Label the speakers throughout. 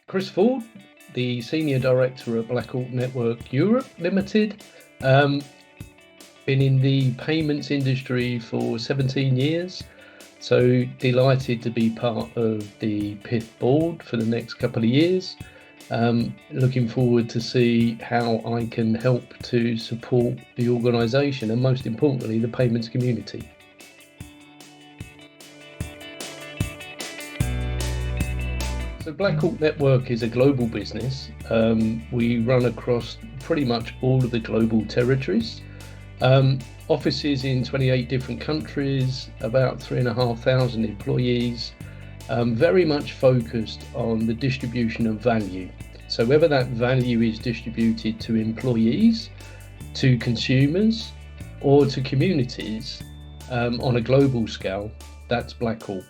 Speaker 1: Chris Ford, the Senior Director at Blackhawk Network Europe Limited. Been in the payments industry for 17 years, so delighted to be part of the PIF Board for the next couple of years. Looking forward to see how I can help to support the organisation and, most importantly, the payments community. So Blackhawk Network is a global business. We run across pretty much all of the global territories. Offices in 28 different countries, about 3,500 employees, very much focused on the distribution of value. So whether that value is distributed to employees, to consumers, or to communities on a global scale, that's Blackhawk.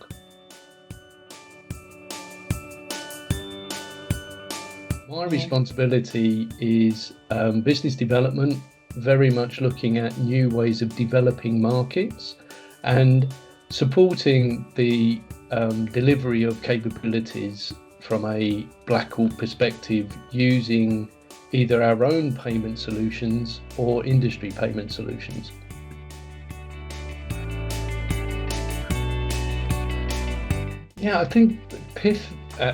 Speaker 1: My responsibility is business development, very much looking at new ways of developing markets and supporting the delivery of capabilities from a Blackhawk perspective using either our own payment solutions or industry payment solutions. Yeah, I think PIF,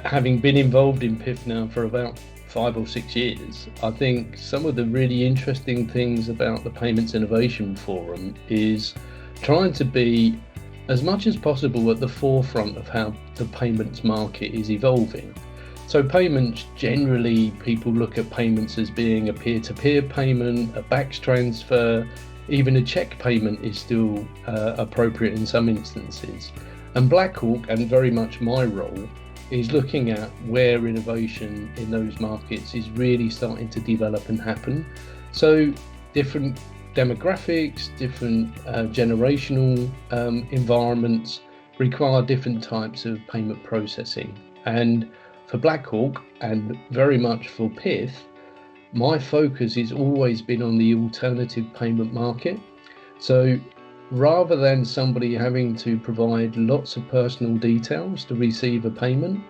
Speaker 1: having been involved in PIF now for about 5 or 6 years, I think some of the really interesting things about the Payments Innovation Forum is trying to be as much as possible at the forefront of how the payments market is evolving. So payments, generally people look at payments as being a peer-to-peer payment, a BACS transfer, even a check payment is still appropriate in some instances. And Blackhawk, and very much my role, is looking at where innovation in those markets is really starting to develop and happen. So different demographics, different generational environments require different types of payment processing. And for Blackhawk, and very much for PIF, my focus has always been on the alternative payment market. So rather than somebody having to provide lots of personal details to receive a payment,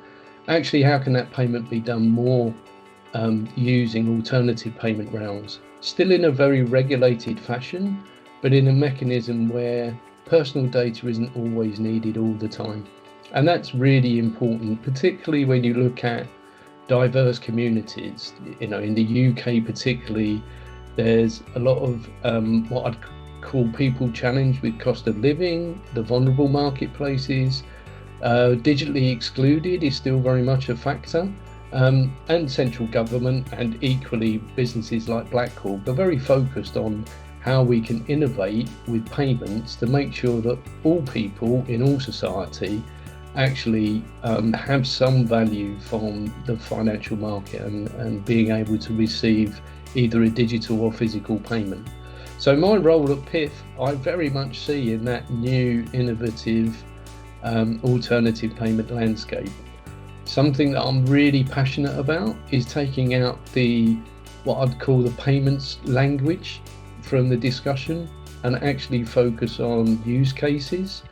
Speaker 1: actually how can that payment be done more using alternative payment rounds? Still in a very regulated fashion, but in a mechanism where personal data isn't always needed all the time. And that's really important, particularly when you look at diverse communities. In the UK particularly, there's a lot of what I'd call people challenged with cost of living, the vulnerable marketplaces, digitally excluded is still very much a factor, and central government and equally businesses like Blackhawk are very focused on how we can innovate with payments to make sure that all people in all society actually have some value from the financial market and being able to receive either a digital or physical payment. So my role at PIF, I very much see in that new innovative alternative payment landscape. Something that I'm really passionate about is taking out what I'd call the payments language from the discussion and actually focus on use cases,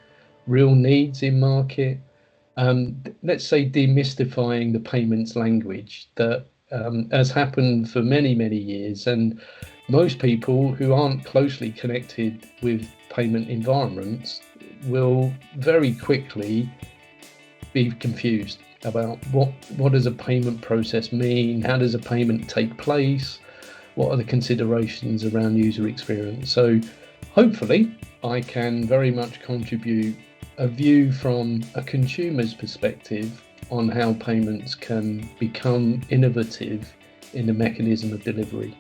Speaker 1: real needs in market. Let's say demystifying the payments language that has happened for many, many years, and most people who aren't closely connected with payment environments will very quickly be confused about what does a payment process mean, how does a payment take place, what are the considerations around user experience. So hopefully I can very much contribute a view from a consumer's perspective on how payments can become innovative in the mechanism of delivery.